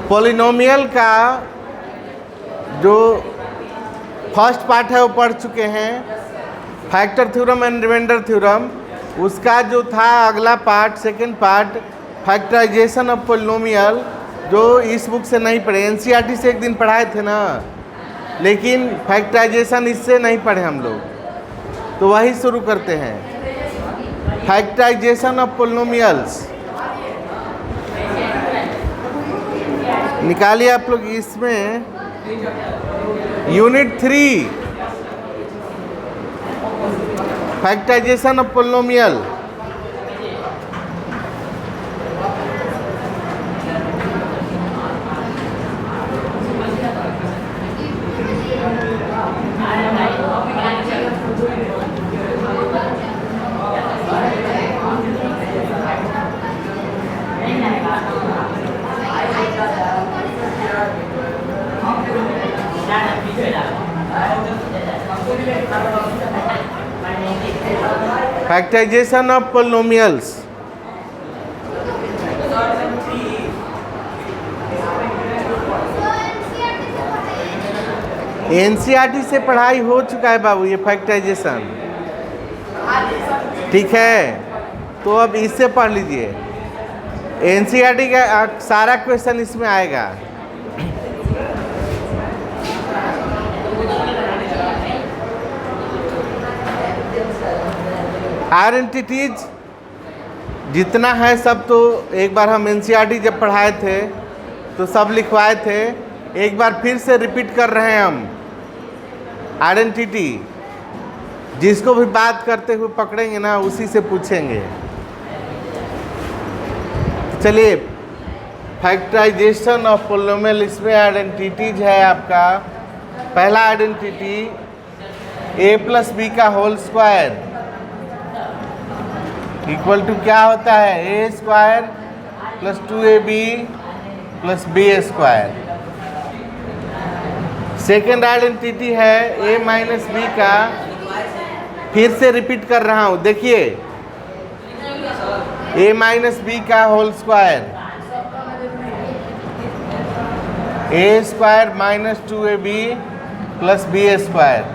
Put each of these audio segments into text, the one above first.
Polynomial का जो first part है वो पढ़ चुके हैं, factor theorem and remainder theorem. उसका जो था अगला part, second part, factorisation of polynomial, जो इस बुक से नहीं पढ़े, एनसीईआरटी से एक दिन पढ़ाए थे ना, लेकिन फैक्टराइजेशन इससे नहीं पढ़े हम लोग, तो वही शुरू करते हैं। फैक्टराइजेशन ऑफ पॉलिनोमियल्स निकालिए आप लोग। इसमें unit 3 factorisation of polynomial. Factorisation of polynomials. NCERT से पढ़ाई हो चुका है बाबू ये फैक्टराइजेशन, ठीक है। तो अब इससे पढ़ लीजिए, एनसीईआरटी का सारा क्वेश्चन इसमें आएगा। आइडेंटिटीज जितना है सब तो एक बार हम एनसीईआरटी जब पढ़ाए थे तो सब लिखवाए थे, एक बार फिर से रिपीट कर रहे हैं हम। आइडेंटिटी जिसको भी बात करते हुए पकड़ेंगे ना उसी से पूछेंगे। चलिए, फैक्टराइजेशन ऑफ पॉलिनोमियल, इसमें आइडेंटिटीज है आपका। पहला आइडेंटिटी a प्लस बी का होल स्क्वायर इक्वल टू क्या होता है, A square plus 2ab plus B square. Second identity है a माइनस बी का, फिर से रिपीट कर रहा हूँ, देखिए, a माइनस बी का whole square, A square minus 2ab plus B square,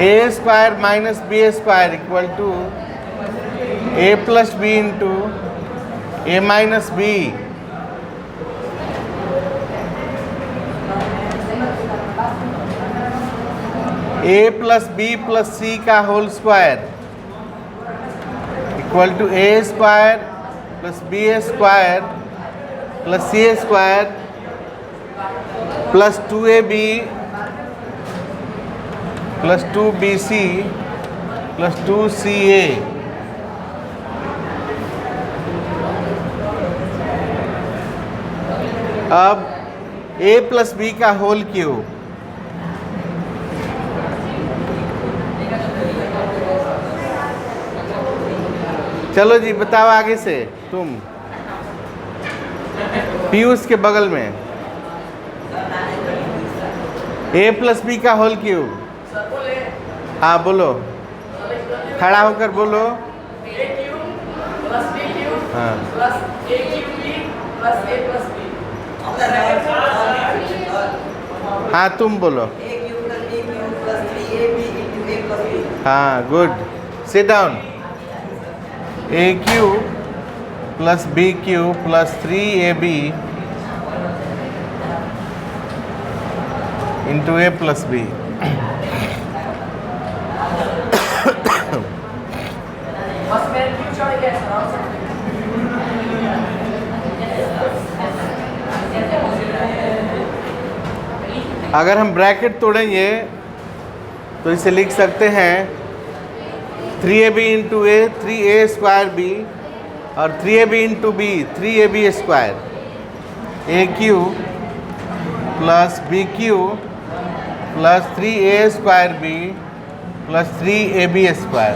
A square minus B square equal to A plus B into A minus B. A plus B plus C का whole square equal to A square plus B square plus C square plus 2ab plus 2bc plus 2ca। अब a plus B का whole cube, चलो जी बताओ आगे से तुम, पीयूष के बगल में a प्लस बी का होल क्यूब। हाँ बोलो, खड़ा होकर बोलो। हाँ हाँ तुम बोलो। हाँ good, sit down. A cube plus B cube plus 3ab into A plus B. अगर हम ब्रैकेट तोड़ेंगे तो इसे लिख सकते हैं 3ab into A 3a square B और 3ab into B 3ab square. A cube plus B cube plus 3a square B plus 3ab square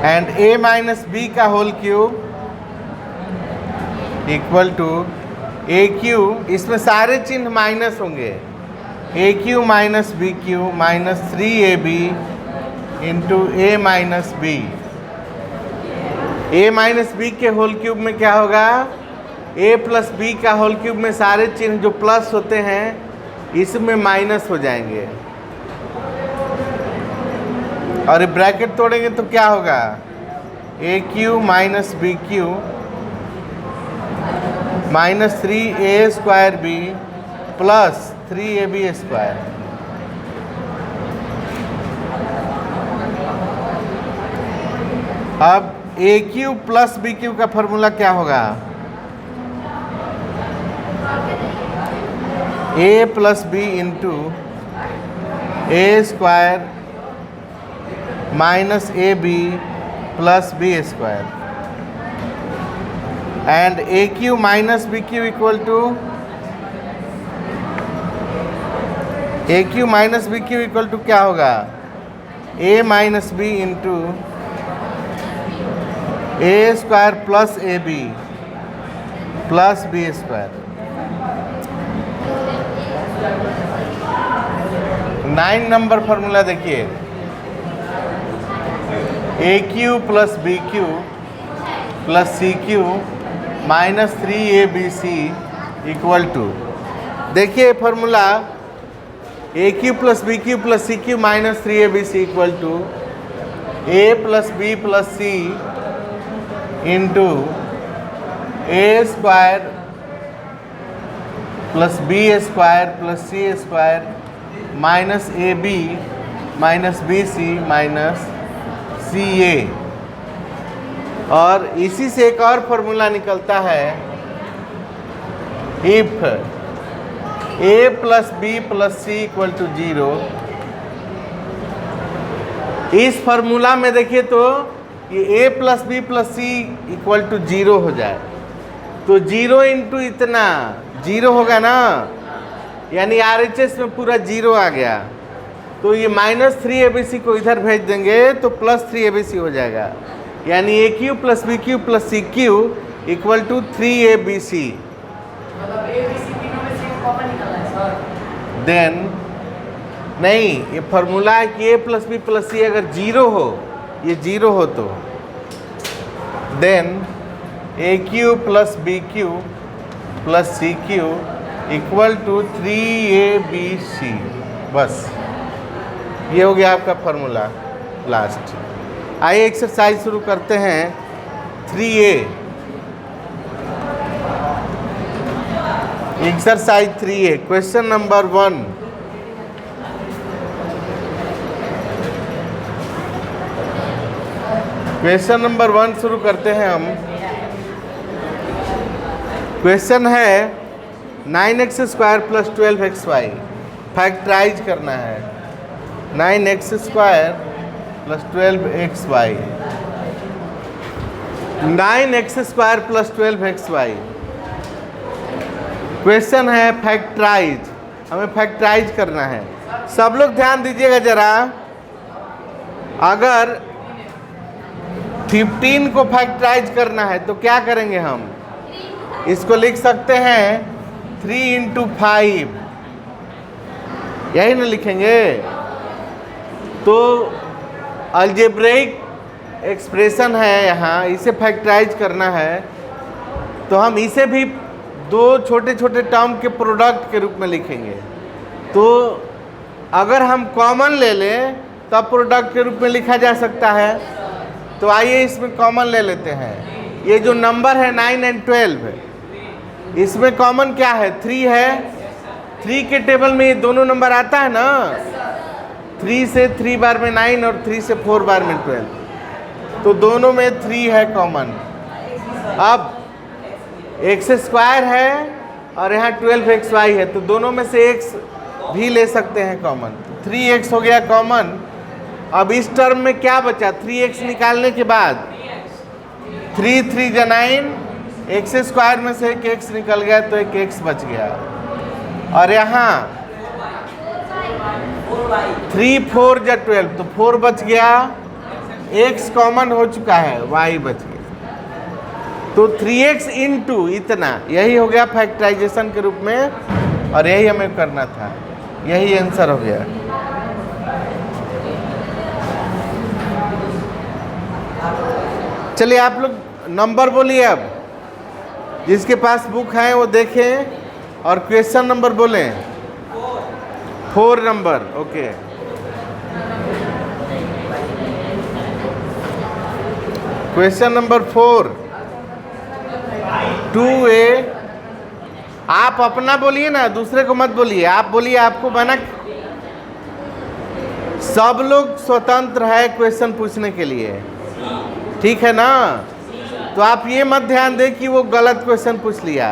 and a minus B का whole cube equal to A cube, इसमें सारे चिन्ह minus होंगे, A cube minus B cube minus 3ab into A minus B. a minus B के whole cube में क्या होगा, a plus B का होल क्यूब में सारे चिन्ह जो प्लस होते हैं इसमें माइनस हो जाएंगे, और ये ब्रैकेट तोड़ेंगे तो क्या होगा, A cube minus B cube minus 3a square B plus 3ab square. अब A cube plus B cube का फॉर्मूला क्या होगा, A plus B into A square minus A B plus B square, and A cube minus B cube equal to A cube minus B cube equal to क्या होगा, A minus B into A square plus A B plus B square. 9 number formula देखिए, A cube plus B cube plus C cube minus 3abc equal to, देखिए formula A cube plus B cube plus C cube minus 3abc equal to A plus B plus C into A square plus B square plus C square minus A B minus B C minus C A. और इसी से एक और formula निकलता है, if A plus B plus C equal to 0। इस formula में देखिए तो ये A plus B plus C equal to 0 हो जाए तो 0 इंटू इतना 0 होगा ना, यानी RHS में पूरा 0 आ गया, तो ये माइनस 3abc को इधर भेज देंगे तो प्लस 3abc हो जाएगा, यानी A cube plus B cube plus C cube equal to 3abc। Then नहीं, ये फॉर्मूला है कि A plus B plus C अगर 0 हो, ये 0 हो तो then A cube plus B cube plus C cube equal to 3abc। बस ये हो गया आपका फॉर्मूला लास्ट। आइए एक्सरसाइज शुरू करते हैं। 3a exercise 3a question number 1। Question number 1 शुरू करते हैं हम। क्वेश्चन है 9x square plus 12xy factorise करना है। 9x square plus 12xy 9x square plus 12xy question है फैक्टराइज, हमें फैक्टराइज करना है। सब लोग ध्यान दीजिएगा जरा, अगर 15 को फैक्टराइज करना है तो क्या करेंगे हम, इसको लिख सकते हैं 3 इंटू 5, यही ना लिखेंगे। तो अलजेब्रिक एक्सप्रेशन है यहाँ, इसे फैक्टराइज करना है तो हम इसे भी दो छोटे छोटे टर्म के प्रोडक्ट के रूप में लिखेंगे। तो अगर हम कॉमन ले लें तब प्रोडक्ट के रूप में लिखा जा सकता है। तो आइए इसमें कॉमन ले लेते हैं। ये जो नंबर है 9 और 12, इसमें कॉमन क्या है, 3 है। 3 के टेबल में ये दोनों नंबर आता है ना, 3 से 3 बार में 9 और 3 से 4 बार में 12, तो दोनों में 3 है कॉमन। अब x स्क्वायर है और यहाँ 12xy है, तो दोनों में से x भी ले सकते हैं कॉमन, 3x हो गया कॉमन। अब इस टर्म में क्या बचा, 3x निकालने के बाद 3 3 जा 9, x स्क्वायर में से एक x निकल गया तो एक x बच गया। और यहाँ 3 4 जा 12 तो 4 बच गया, x कॉमन हो चुका है, y बच गया। तो 3x इंटू इतना, यही हो गया फैक्टराइजेशन के रूप में, और यही हमें करना था, यही आंसर हो गया। चलिए आप लोग नंबर बोलिए, अब जिसके पास बुक है वो देखें और क्वेश्चन नंबर बोलें। 4 number, okay. Question number 4, 2a। आप अपना बोलिए ना, दूसरे को मत बोलिए, आप बोलिए। आपको बना, सब लोग स्वतंत्र है क्वेश्चन पूछने के लिए, ठीक है ना? तो आप ये मत ध्यान दें कि वो गलत क्वेश्चन पूछ लिया।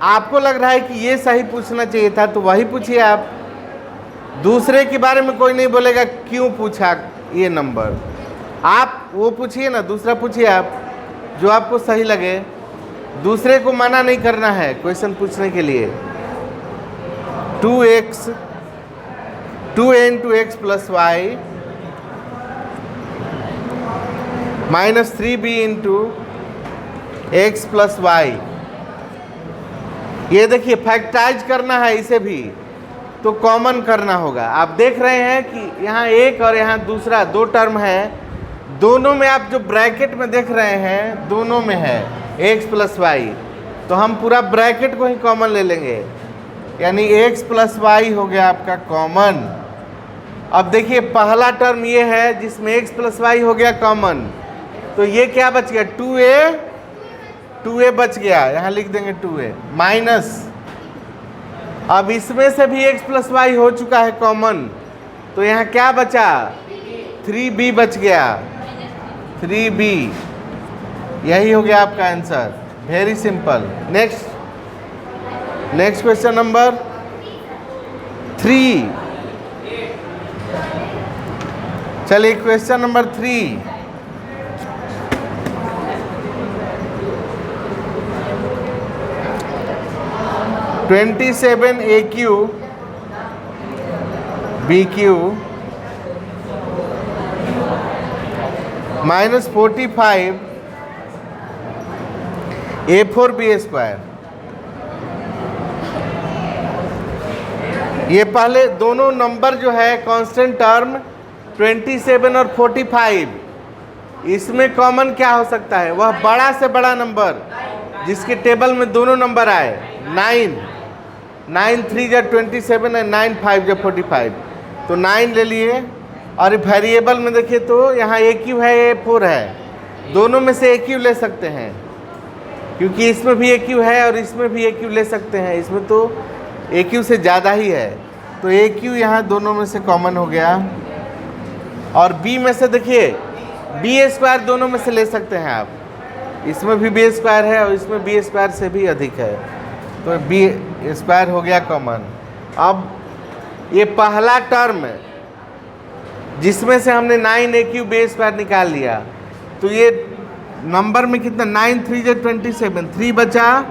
आपको लग रहा है कि ये सही पूछना चाहिए था तो वही पूछिए आप। दूसरे के बारे में कोई नहीं बोलेगा क्यों पूछा ये नंबर। आप वो पूछिए ना, दूसरा पूछिए आप, जो आपको सही लगे। दूसरे को मना नहीं करना है क्वेश्चन पूछने के लिए। 2a into x plus y minus 3b into x plus y। ये देखिए फैक्टराइज करना है इसे भी, तो कॉमन करना होगा। आप देख रहे हैं कि यहाँ एक और यहाँ दूसरा 2 टर्म है, दोनों में आप जो ब्रैकेट में देख रहे हैं दोनों में है x प्लस वाई, तो हम पूरा ब्रैकेट को ही कॉमन ले लेंगे, यानी x प्लस वाई हो गया आपका कॉमन। अब देखिए पहला टर्म ये है जिसमें x प्लस वाई हो गया कॉमन, तो ये क्या बच गया 2a बच गया, यहाँ लिख देंगे 2a माइनस। अब इसमें से भी x प्लस वाई हो चुका है कॉमन, तो यहाँ क्या बचा 3b बच गया, 3b। यही हो गया आपका answer, very simple. Next question number 3। चलिए question number 3। (27AQ BQ minus 45 A4B²। ये पहले दोनों नंबर जो है कांस्टेंट टर्म 27 और 45, इसमें कॉमन क्या हो सकता है? वह बड़ा से बड़ा नंबर जिसके टेबल में दोनों नंबर आए। 9 3 जा 27 है, 9 5 जा 45, तो 9 ले लिए। और वेरिएबल में देखिए तो यहाँ AQ है, A4 है, दोनों में से AQ ले सकते हैं, क्योंकि इसमें भी AQ है और इसमें भी AQ ले सकते हैं, इसमें तो AQ से ज़्यादा ही है, तो AQ यहाँ दोनों में से कॉमन हो गया। और B में से देखिए B² दोनों में से ले सकते हैं आप, इसमें भी B² है और इसमें B² से भी अधिक है, तो B² हो गया कॉमन। अब ये पहला टर्म जिसमें से हमने 9AQ B² निकाल लिया, तो ये नंबर में कितना 9 3 जा 27, 3 बचा,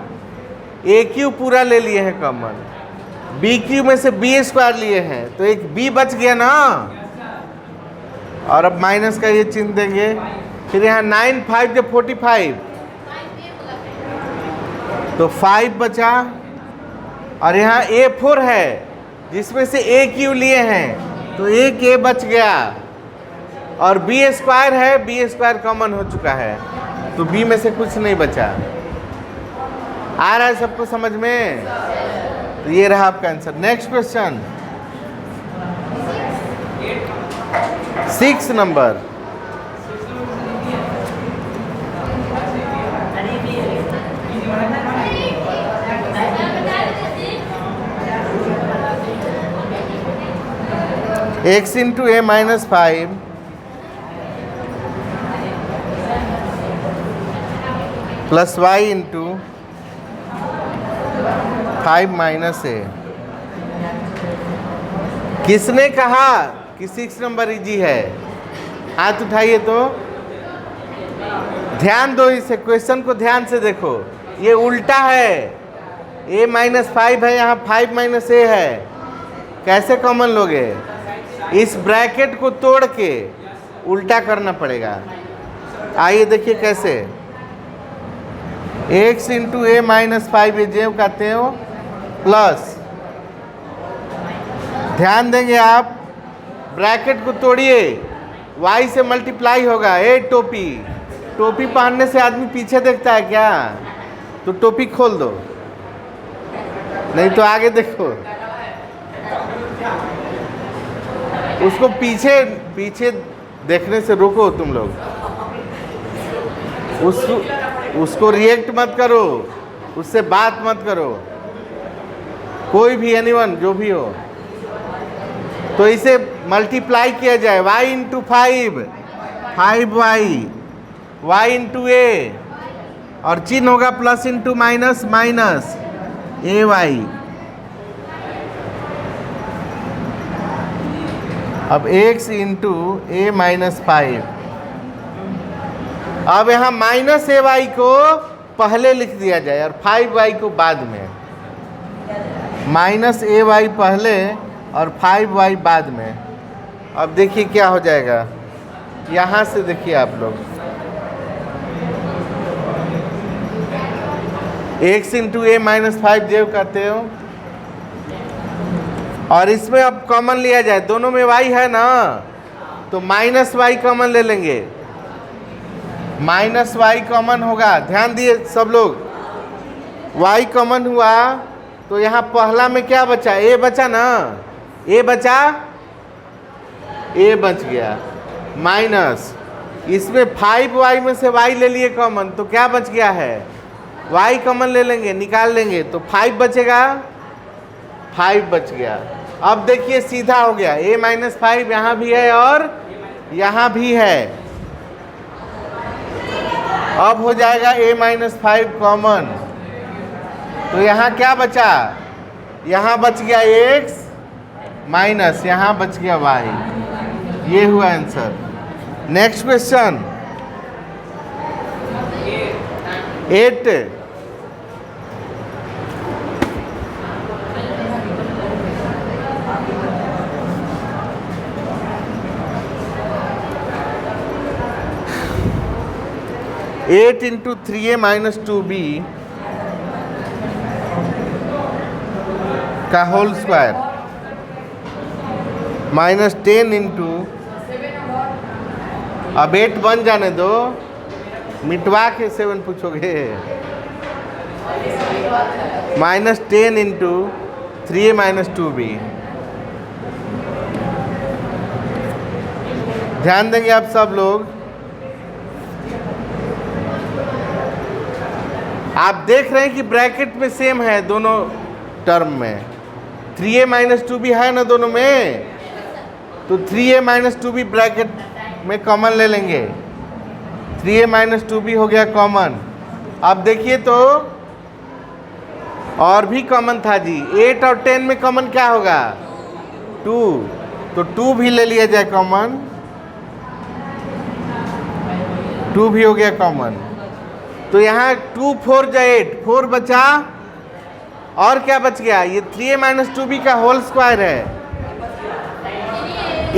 AQ पूरा ले लिए हैं कॉमन, BQ में से B² लिए हैं, तो एक B बच गया ना। और अब माइनस का ये चिन्ह देंगे, फिर यहाँ 9 5 जा 45, तो 5 बचा। और यहाँ A4 है जिसमें से AQ लिए हैं, तो एक A बच गया। और B² है, B² कॉमन हो चुका है, तो B में से कुछ नहीं बचा। आ रहा है सबको समझ में? तो ये रहा आपका answer. Next question 6 number. x into a minus 5 plus y into 5 minus a। किसने कहा कि 6 नंबर इजी है? हाथ उठाइए तो। ध्यान दो, इसे क्वेश्चन को ध्यान से देखो, ये उल्टा है, a माइनस 5 है, यहाँ 5 माइनस a है, कैसे कॉमन लोगे? इस ब्रैकेट को तोड़ के उल्टा करना पड़ेगा। आइए देखिए कैसे। x इंटू ए माइनस 5 ये जेब कहते हो, प्लस ध्यान देंगे आप, ब्रैकेट को तोड़िए, y से मल्टीप्लाई होगा। ए टोपी, टोपी पहनने से आदमी पीछे देखता है क्या? तो टोपी खोल दो, नहीं तो आगे देखो। उसको पीछे पीछे देखने से रोको तुम लोग। उसको रिएक्ट मत करो, उससे बात मत करो, कोई भी, एनीवन, जो भी हो। तो इसे मल्टीप्लाई किया जाए, y into 5, 5y, y into A, और चिन्ह होगा plus into minus, minus A Y. अब x इंटू ए माइनस 5। अब यहाँ माइनस ए वाई को पहले लिख दिया जाए और 5y को बाद में। माइनस ए वाई पहले और 5y बाद में। अब देखिए क्या हो जाएगा, यहाँ से देखिए आप लोग, x इंटू ए माइनस 5 जो कहते हो, और इसमें अब कॉमन लिया जाए, दोनों में y है ना, तो माइनस y कॉमन ले लेंगे। माइनस y कॉमन होगा, ध्यान दिए सब लोग। y कॉमन हुआ तो यहाँ पहला में क्या बचा? a बचा ना, a बचा, a बच गया, माइनस इसमें 5y में से y ले लिए कॉमन, तो क्या बच गया है? y कॉमन ले लेंगे, निकाल लेंगे, तो 5 बचेगा, 5 बच गया। अब देखिए सीधा हो गया, a माइनस 5 यहाँ भी है और यहाँ भी है। अब हो जाएगा a माइनस 5 कॉमन, तो यहाँ क्या बचा? यहाँ बच गया x माइनस, यहाँ बच गया y। ये हुआ answer. Next question 8। Eight into 3a minus 2b का होल स्क्वायर माइनस 10 इंटू, अब 8 बन जाने दो, मिटवा के 7 पूछोगे, minus 10 into 3a minus 2b। ध्यान देंगे आप सब लोग। आप देख रहे हैं कि ब्रैकेट में सेम है दोनों टर्म में, 3a माइनस 2b है ना दोनों में, तो 3a माइनस 2b ब्रैकेट में कॉमन ले लेंगे। 3a माइनस 2b हो गया कॉमन। अब देखिए तो और भी कॉमन था जी, 8 और 10 में कॉमन क्या होगा? 2, तो 2 भी ले लिया जाए कॉमन, 2 भी हो गया कॉमन। तो यहाँ 2 4 जा 8, 4 बचा, और क्या बच गया? ये 3a माइनस 2b का होल स्क्वायर है।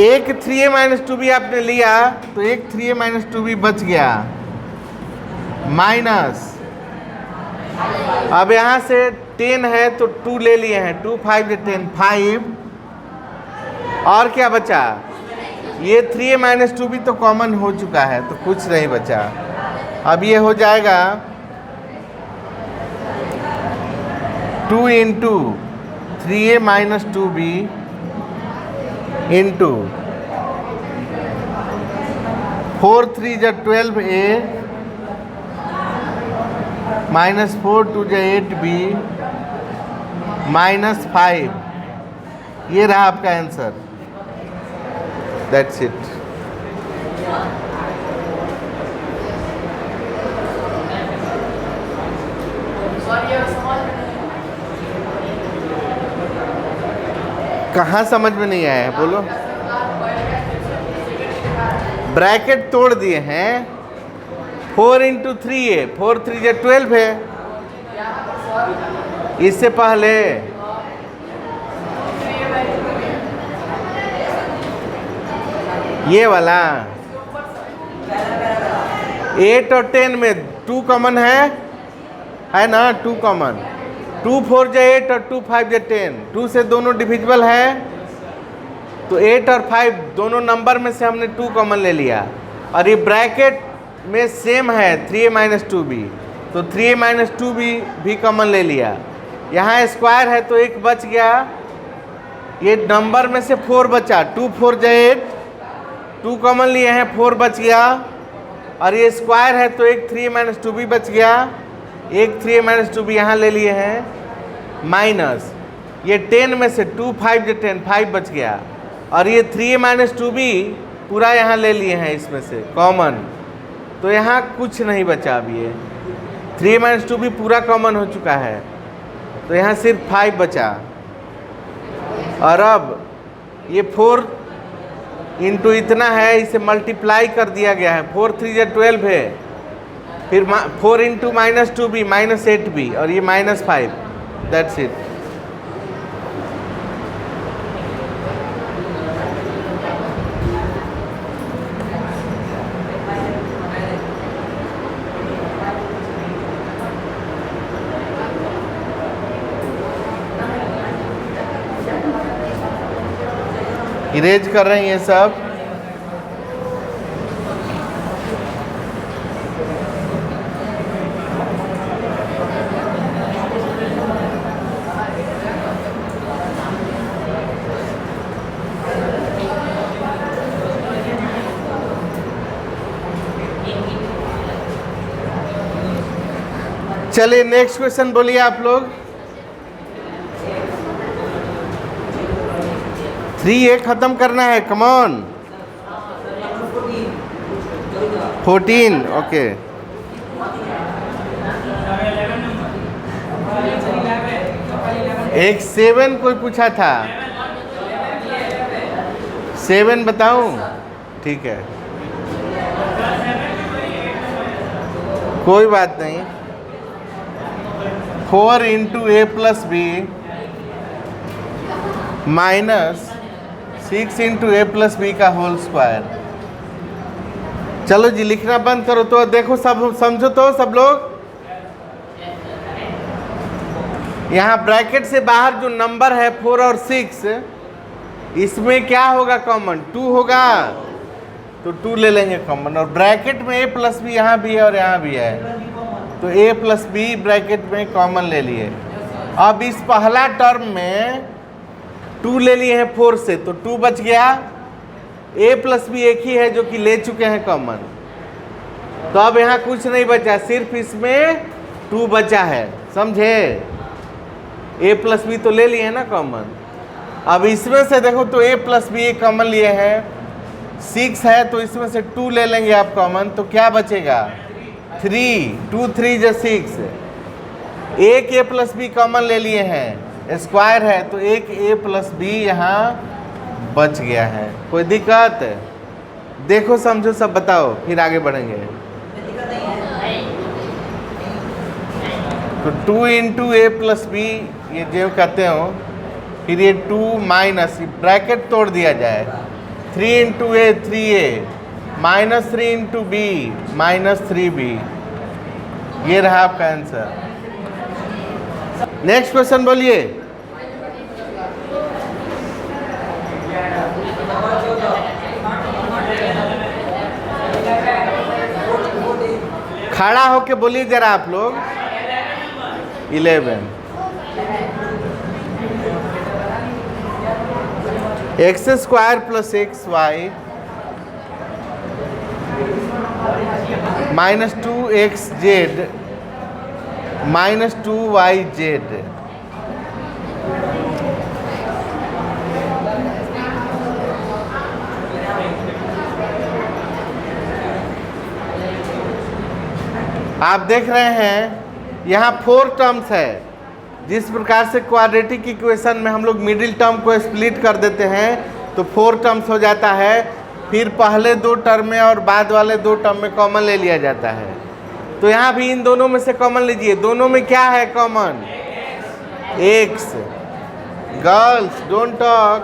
एक 3a माइनस 2b आपने लिया तो एक 3a माइनस 2b बच गया, माइनस, अब यहाँ से 10 है तो 2 ले लिए हैं, 2 5 10, 5, और क्या बचा? ये 3a माइनस 2b तो कॉमन हो चुका है, तो कुछ नहीं बचा। अब ये हो जाएगा 2 into 3a minus 2b into 4 3 जा 12a माइनस 4 2 जा 8b माइनस 5। ये रहा आपका आंसर। That's it. कहाँ समझ में नहीं आया है बोलो? ब्रैकेट तोड़ दिए हैं, 4 इंटू 3a, 4 3 जा 12 है, इससे पहले ये वाला 8 और 10 में 2 कॉमन है ना, 2 कॉमन, 2 4 जा 8 और 2 5 जा 10, 2 से दोनों डिविजिबल है, तो 8 और 5 दोनों नंबर में से हमने 2 कॉमन ले लिया, और ये ब्रैकेट में सेम है 3a माइनस 2b, तो 3a माइनस 2b भी कॉमन ले लिया। यहाँ स्क्वायर है तो 1 बच गया, ये नंबर में से 4 बचा, 2 4 8, 2 कॉमन लिए हैं, 4 बच गया, और ये स्क्वायर है तो एक 3a माइनस 2b बच गया, एक 3a माइनस 2b यहाँ ले लिए हैं, माइनस ये 10 में से 2 5 10 5 बच गया, और ये 3a माइनस 2b पूरा यहाँ ले लिए हैं इसमें से कॉमन, तो यहाँ कुछ नहीं बचा। अब ये 3a माइनस 2b पूरा कॉमन हो चुका है, तो यहाँ सिर्फ 5 बचा। और अब ये 4 इंटू इतना है, इसे मल्टीप्लाई कर दिया गया है, 4 3 12 है, फिर 4 into minus 2b minus 8b, और ये माइनस 5, दैट्स इट। इरेज कर रहे हैं ये सब। चलिए नेक्स्ट क्वेश्चन बोलिए आप लोग। 3a खत्म करना है, कम ऑन। 14, ओके। एक 7 कोई पूछा था, 7 बताऊं? ठीक है, कोई बात नहीं। 4 into A plus B minus 6 into A plus B का होल स्क्वायर। चलो जी लिखना बंद करो, तो देखो सब समझो तो सब लोग। यहाँ ब्रैकेट से बाहर जो नंबर है 4 और 6, इसमें क्या होगा कॉमन? 2 होगा, तो 2 ले लेंगे कॉमन। और ब्रैकेट में a प्लस बी यहाँ भी है और यहाँ भी है, तो a प्लस बी ब्रैकेट में कॉमन ले लिए। अब इस पहला टर्म में 2 ले लिए हैं 4 से, तो 2 बच गया। a प्लस बी एक ही है जो कि ले चुके हैं कॉमन, तो अब यहाँ कुछ नहीं बचा, सिर्फ इसमें 2 बचा है, समझे? a प्लस बी तो ले लिए हैं ना कॉमन। अब इसमें से देखो तो a प्लस बी कॉमन लिए हैं, 6 है तो इसमें से 2 ले लेंगे आप कॉमन, तो क्या बचेगा? 3, 2 3 जो 6। एक a प्लस बी कॉमन ले लिए हैं, स्क्वायर है तो एक a प्लस बी यहाँ बच गया है। कोई दिक्कत? देखो समझो सब बताओ, फिर आगे बढ़ेंगे। तो 2 इंटू ए प्लस बी ये जो कहते हो, फिर ये 2 माइनस ब्रैकेट तोड़ दिया जाए, 3 into A 3a minus 3 into B minus 3b। ये रहा आपका आंसर। नेक्स्ट क्वेश्चन बोलिए। खड़ा होके बोलिए जरा आप लोग। 11 X square plus X Y minus 2xz minus 2yz। आप देख रहे हैं यहाँ 4 टर्म्स है। जिस प्रकार से क्वाड्रेटिक इक्वेशन में हम लोग मिडिल टर्म को स्प्लिट कर देते हैं तो 4 टर्म्स हो जाता है, फिर पहले 2 टर्म में और बाद वाले 2 टर्म में कॉमन ले लिया जाता है। तो यहाँ भी इन दोनों में से कॉमन लीजिए। दोनों में क्या है common? x। Girls don't talk.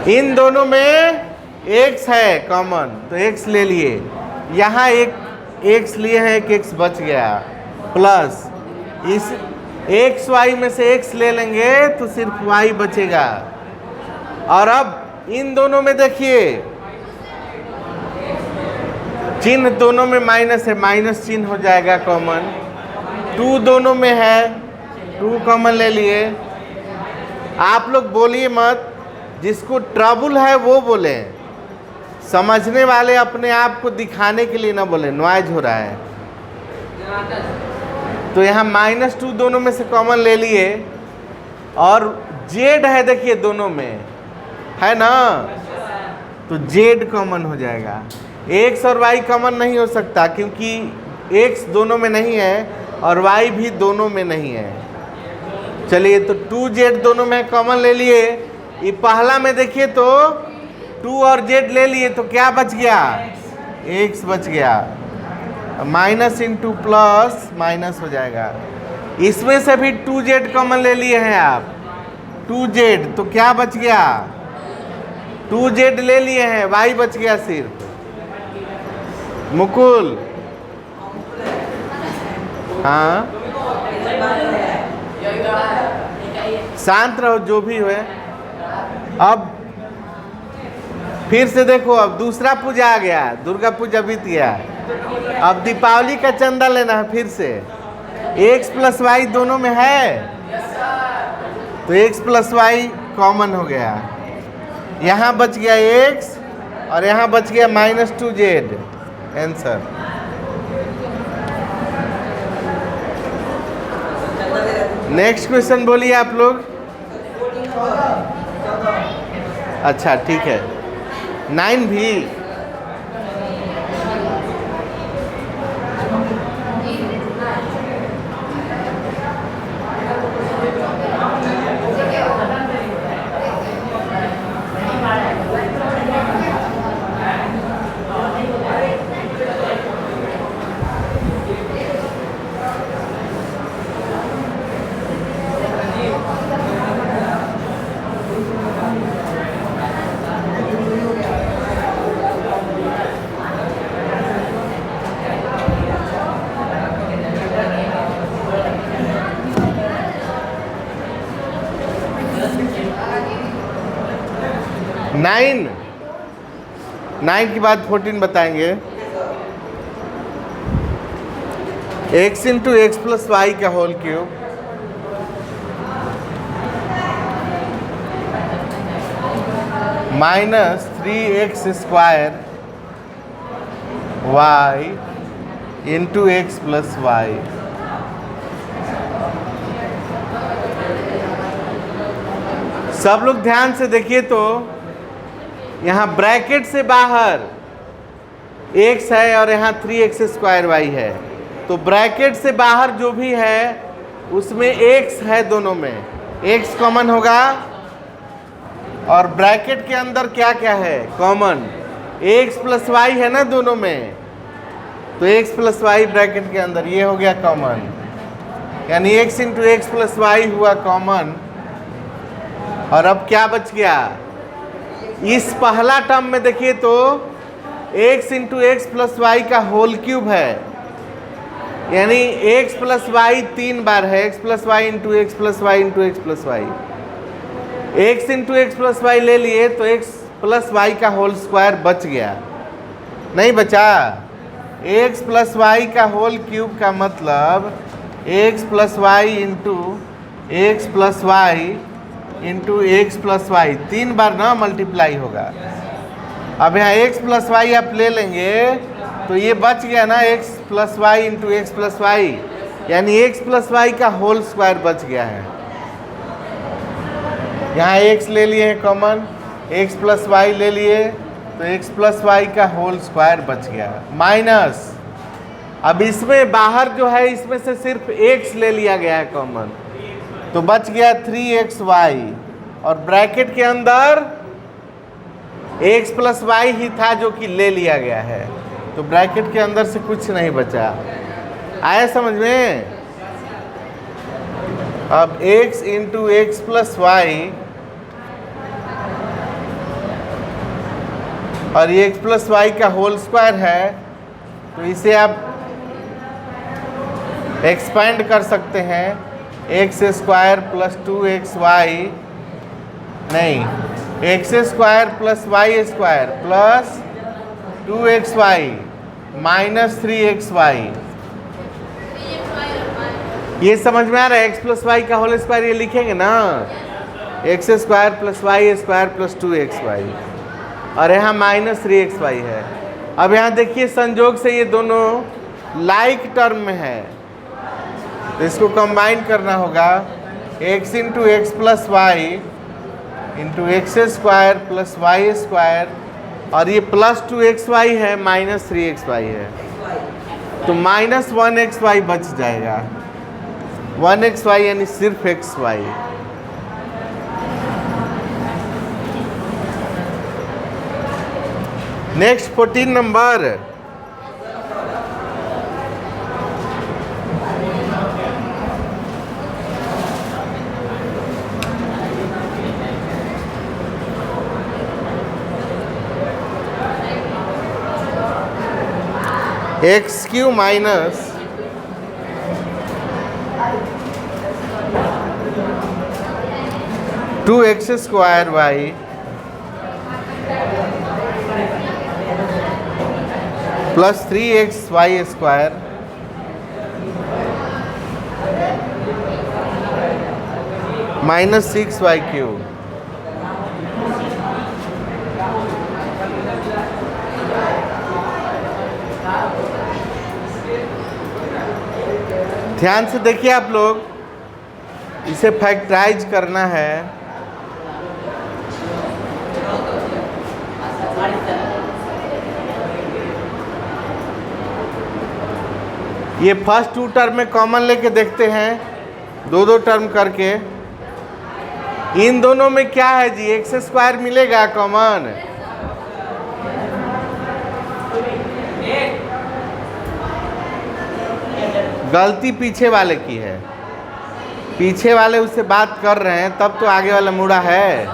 इन दोनों में x है कॉमन, तो x ले लिए। यहाँ एक x लिए हैं, एक x बच गया, प्लस एक्स वाई में से एक्स ले लेंगे तो सिर्फ वाई बचेगा। और अब इन दोनों में देखिए चिन्ह दोनों में माइनस है, माइनस चिन्ह हो जाएगा कॉमन। 2 दोनों में है, 2 कॉमन ले लिए। आप लोग बोलिए मत, जिसको ट्रबल है वो बोले, समझने वाले अपने आप को दिखाने के लिए ना बोले, नॉइज हो रहा है। तो यहाँ -2 दोनों में से कॉमन ले लिए और जेड है देखिए दोनों में है ना, तो जेड कॉमन हो जाएगा। एक्स और वाई कॉमन नहीं हो सकता क्योंकि एक्स दोनों में नहीं है और वाई भी दोनों में नहीं है। चलिए तो 2z दोनों में कॉमन ले लिए। ये पहला में देखिए तो 2 और z ले लिए तो क्या बच गया, x बच गया। माइनस इंटू प्लस माइनस हो जाएगा। इसमें से भी 2z कॉमन ले लिए हैं आप, 2z तो क्या बच गया, 2z ले लिए हैं, y बच गया सिर्फ। मुकुल हाँ शांत रहो जो भी हो। अब फिर से देखो, अब दूसरा पूजा आ गया, दुर्गा पूजा बीत गया। अब दीपावली का चंदा लेना है फिर से। x प्लस वाई दोनों में है तो x प्लस वाई कॉमन हो गया। यहाँ बच गया x और यहाँ बच गया -2z आंसर। नेक्स्ट क्वेश्चन बोलिए आप लोग। अच्छा ठीक है, 9 भी। नाइन के बाद 14 बताएंगे। x into X plus Y का whole cube -3x square y into X plus Y. सब लोग ध्यान से देखिए तो यहाँ ब्रैकेट से बाहर x है और यहाँ 3x स्क्वायर y है, तो ब्रैकेट से बाहर जो भी है उसमें x है, दोनों में x कॉमन होगा। और ब्रैकेट के अंदर क्या क्या है कॉमन, x प्लस y है ना दोनों में, तो x प्लस वाई ब्रैकेट के अंदर ये हो गया कॉमन, यानी x into X plus Y हुआ कॉमन। और अब क्या बच गया, इस पहला टर्म में देखिए तो x into X plus Y का होल क्यूब है, यानी x प्लस वाई 3 बार है, x plus Y into X plus Y into X plus Y. x into X plus Y ले लिए तो x प्लस वाई का होल स्क्वायर बच गया, नहीं बचा। x प्लस वाई का होल क्यूब का मतलब x plus Y into X plus Y into X plus Y 3 बार ना मल्टीप्लाई होगा। अब यहाँ x प्लस वाई आप ले लेंगे तो ये बच गया ना x plus Y into X plus Y, यानी x प्लस वाई का होल स्क्वायर बच गया है। यहाँ x ले लिए हैं कॉमन, x प्लस वाई ले लिए तो x प्लस वाई का होल स्क्वायर बच गया माइनस। अब इसमें बाहर जो है इसमें से सिर्फ x ले लिया गया है कॉमन, तो बच गया 3xy और ब्रैकेट के अंदर x प्लस वाई ही था जो कि ले लिया गया है, तो ब्रैकेट के अंदर से कुछ नहीं बचा। आया समझ में। अब x into X plus Y और ये x प्लस वाई का होल स्क्वायर है, तो इसे आप एक्सपेंड कर सकते हैं एक्स स्क्वायर प्लस 2xy, नहीं, X square plus Y square plus 2xy minus 3xy। ये समझ में आ रहा है? एक्स प्लस वाई का होल स्क्वायर ये लिखेंगे ना, X square plus Y square plus 2xy, और यहाँ माइनस 3xy है। अब यहाँ देखिए संयोग से ये दोनों लाइक टर्म में है, तो इसको कंबाइन करना होगा। x into X plus Y into X square plus Y square, और ये प्लस 2xy है माइनस 3xy है, तो माइनस 1xy बच जाएगा। 1xy यानी सिर्फ xy। Next 14 number, X cube minus 2x square Y plus 3xy square minus 6y cube. ध्यान से देखिए आप लोग, इसे फैक्टराइज करना है। ये फर्स्ट 2 टर्म में कॉमन लेके देखते हैं, दो टर्म करके। इन दोनों में क्या है जी? एक्स स्क्वायर मिलेगा कॉमन, गलती पीछे वाले की है, पीछे वाले उससे बात कर रहे हैं, तब तो आगे वाला मुड़ा है।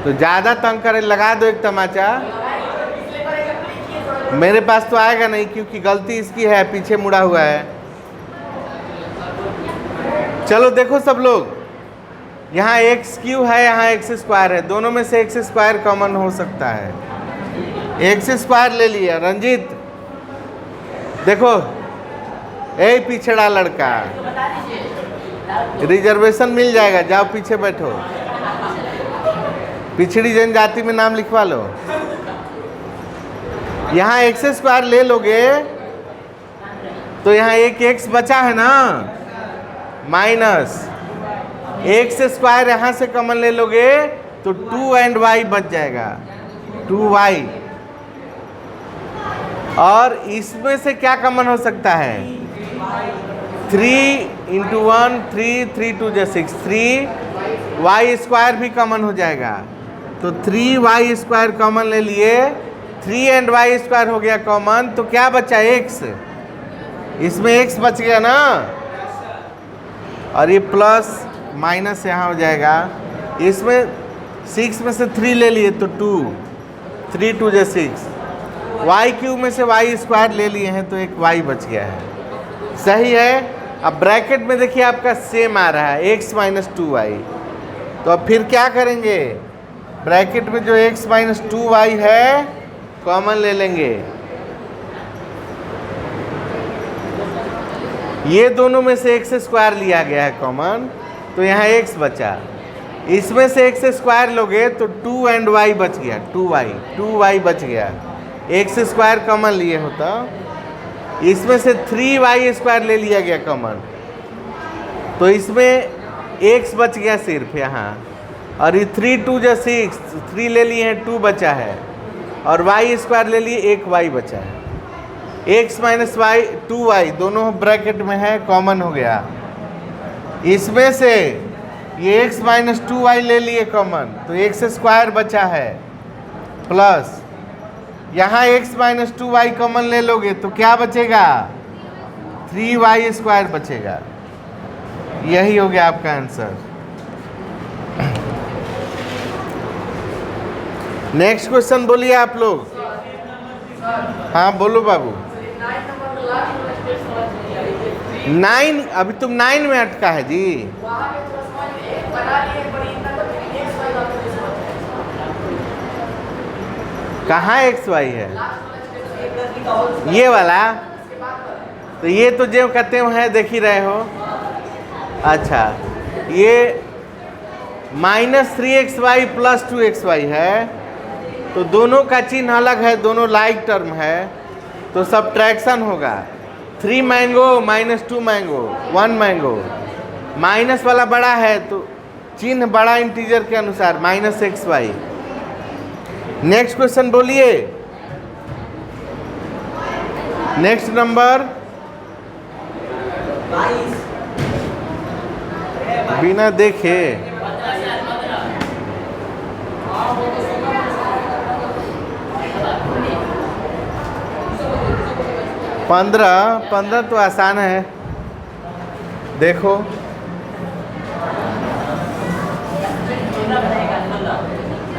तो ज़्यादा तंग करे, लगा दो एक तमाचा। मेरे पास तो आएगा नहीं क्योंकि गलती इसकी है, पीछे मुड़ा हुआ है। चलो देखो सब लोग, यहाँ एक्स क्यू है, यहाँ एक्स स्क्वायर है, दोनों में से एक्स स्क्वायर कॉमन हो सकता है। एक्स स्क्वायर ले लिया। रंजीत देखो, ए पिछड़ा लड़का, रिजर्वेशन मिल जाएगा, जाओ पीछे बैठो, पिछड़ी जनजाति में नाम लिखवा लो। यहाँ एक्स स्क्वायर ले लोगे तो यहाँ एक एक्स बचा है ना, माइनस एक्स स्क्वायर यहाँ से कॉमन ले लोगे तो 2 एंड y बच जाएगा, 2y। और इसमें से क्या कॉमन हो सकता है? 3 इंटू 1 3, 3 2 जा 6, 3y स्क्वायर भी कॉमन हो जाएगा, तो 3y स्क्वायर कॉमन ले लिए, 3 एंड y स्क्वायर हो गया कॉमन, तो क्या बचा? x। इसमें x बच गया ना, और ये प्लस माइनस यहाँ हो जाएगा। इसमें 6 में से 3 ले लिए तो 2, 3 2 जा 6, y क्यूब में से y स्क्वायर ले लिए हैं तो एक y बच गया है। सही है। अब ब्रैकेट में देखिए आपका सेम आ रहा है, x माइनस 2y। तो अब फिर क्या करेंगे? ब्रैकेट में जो x माइनस 2y है कॉमन ले लेंगे। ये दोनों में से एक्स स्क्वायर लिया गया है कॉमन, तो यहाँ x बचा। इसमें से एक्स स्क्वायर लोगे तो 2 एंड y बच गया, 2y बच गया। एक्स स्क्वायर कॉमन लिए होता, इसमें से 3y स्क्वायर ले लिया गया कॉमन, तो इसमें x बच गया सिर्फ यहाँ, और ये 3 2 जा 6, 3 ले लिए हैं 2 बचा है, और y स्क्वायर ले लिए, एक y बचा है। x माइनस वाई 2y दोनों ब्रैकेट में है, कॉमन हो गया। इसमें से ये x माइनस 2y ले लिए कॉमन, तो एक्स स्क्वायर बचा है, प्लस यहाँ x माइनस 2y कॉमन ले लोगे तो क्या बचेगा? 3y स्क्वायर बचेगा। यही हो गया आपका आंसर। नेक्स्ट क्वेश्चन बोलिए आप लोग। हाँ बोलो बाबू। 9, अभी तुम 9 में अटका है जी। कहाँ एक्स वाई है? ये वाला तो ये तो जो कहते हैं देख ही रहे हो। अच्छा, ये -3xy + 2xy है, तो दोनों का चिन्ह अलग है, दोनों लाइक टर्म है, तो सब्ट्रैक्शन होगा। 3 मैंगो -2 मैंगो 1 मैंगो। माइनस वाला बड़ा है तो चिन्ह बड़ा इंटीजर के अनुसार -xy। नेक्स्ट क्वेश्चन बोलिए। नेक्स्ट नंबर, बिना देखे 15 तो आसान है, देखो।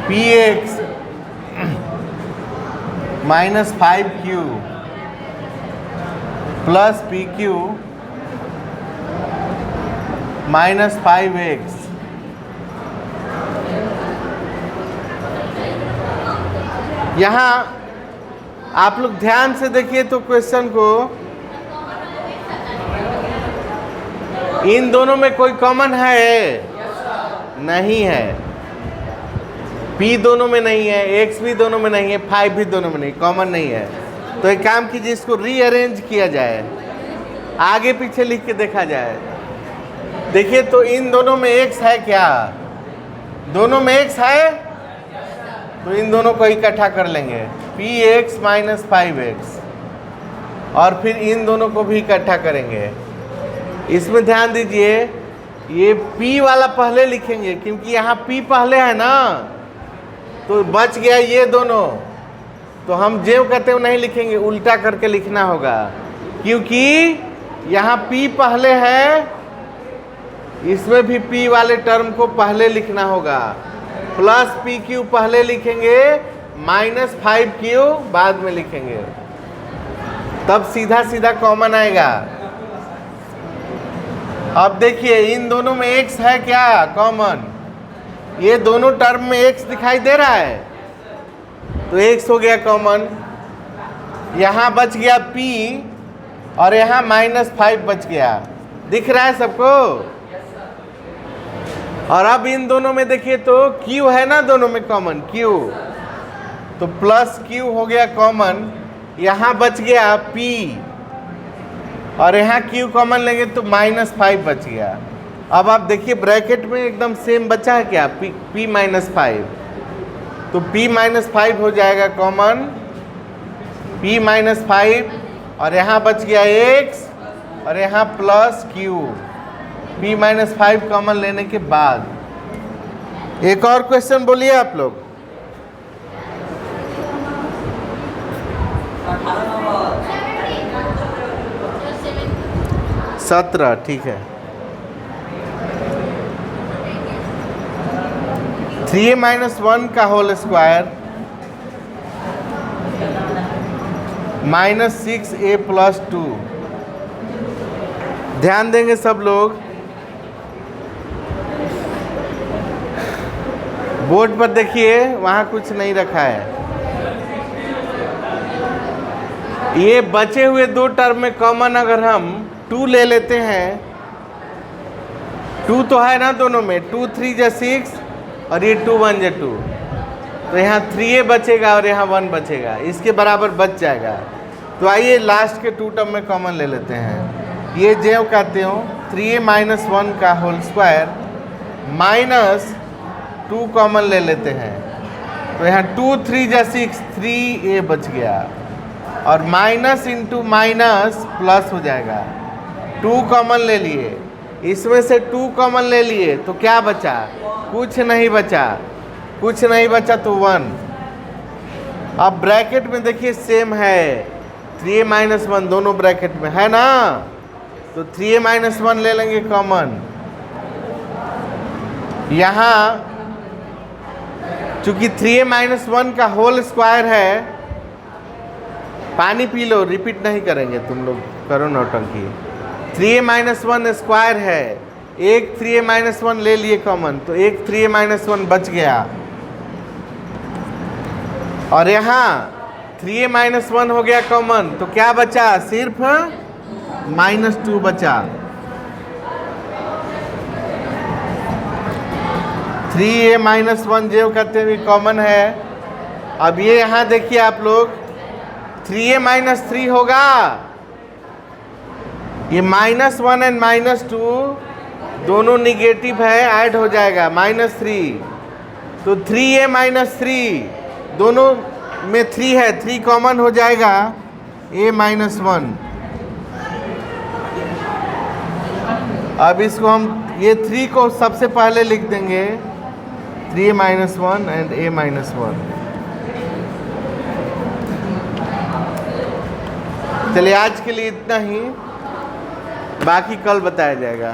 px -5q + pq -5x। यहाँ आप लोग ध्यान से देखिए तो क्वेश्चन को, इन दोनों में कोई कॉमन है? नहीं है। p दोनों में नहीं है, x भी दोनों में नहीं है, 5 भी दोनों में नहीं, कॉमन नहीं है। तो एक काम कीजिए, इसको रीअरेंज किया जाए, आगे पीछे लिख के देखा जाए। देखिए तो इन दोनों में x है क्या? दोनों में x है, तो इन दोनों को इकट्ठा कर लेंगे, px -5x, और फिर इन दोनों को भी इकट्ठा करेंगे। इसमें ध्यान दीजिए, ये p वाला पहले लिखेंगे क्योंकि यहाँ p पहले है ना, तो बच गया ये दोनों। तो हम जो कहते हैं नहीं लिखेंगे, उल्टा करके लिखना होगा, क्योंकि यहाँ p पहले है, इसमें भी p वाले टर्म को पहले लिखना होगा, प्लस pq पहले लिखेंगे, -5q बाद में लिखेंगे, तब सीधा सीधा कॉमन आएगा। अब देखिए इन दोनों में x है क्या कॉमन? ये दोनों टर्म में x दिखाई दे रहा है, तो x हो गया कॉमन। यहाँ बच गया p और यहाँ -5 बच गया, दिख रहा है सबको? और अब इन दोनों में देखिए तो q है ना, दोनों में कॉमन q, तो +q हो गया कॉमन। यहाँ बच गया p और यहाँ q कॉमन लेंगे तो -5 बच गया। अब आप देखिए ब्रैकेट में एकदम सेम बचा है क्या? p -5, तो p -5 हो जाएगा कॉमन, p -5, और यहाँ बच गया x और यहाँ +q, p -5 कॉमन लेने के बाद। एक और क्वेश्चन बोलिए आप लोग। 17, ठीक है। 3a - 1 का होल स्क्वायर -6a + 2। ध्यान देंगे सब लोग, बोर्ड पर देखिए, वहाँ कुछ नहीं रखा है। ये बचे हुए दो टर्म में कॉमन अगर हम 2 ले लेते हैं, 2 तो है ना दोनों में, 2 3 × 6 और ये 2 1 × 2, तो यहाँ 3a बचेगा और यहाँ 1 बचेगा, इसके बराबर बच जाएगा। तो आइए लास्ट के 2 टर्म में कॉमन ले लेते हैं। ये जो कहते हो 3a - 1 का होल स्क्वायर -2 कॉमन ले लेते हैं, तो यहाँ 2 3 × 6 3a बच गया, और माइनस इंटू माइनस प्लस हो जाएगा। 2 कॉमन ले लिए, इसमें से 2 कॉमन ले लिए तो क्या बचा? कुछ नहीं बचा, कुछ नहीं बचा तो 1। अब ब्रैकेट में देखिए सेम है, 3a - 1 दोनों ब्रैकेट में है ना, तो 3a - 1 ले लेंगे कॉमन। यहाँ चूंकि 3a माइनस 1 का होल स्क्वायर है, पानी पी लो, रिपीट नहीं करेंगे, तुम लोग करो नौटंकी। 3a माइनस 1 स्क्वायर है, एक 3a माइनस 1 ले लिए कॉमन, तो एक 3a माइनस 1 बच गया। और यहाँ 3a माइनस 1 हो गया कॉमन, तो क्या बचा? सिर्फ -2 बचा। 3a माइनस 1 जो कहते हैं कॉमन है। अब ये यहाँ देखिए आप लोग, 3a माइनस 3 होगा, ये -1 एंड -2 दोनों निगेटिव है, ऐड हो जाएगा -3, तो 3a माइनस 3 दोनों में 3 है, 3 कॉमन हो जाएगा, a माइनस 1। अब इसको हम ये 3 को सबसे पहले लिख देंगे, 3a minus 1 and a minus 1। चलिए आज के लिए इतना ही, बाकी कल बताया जाएगा।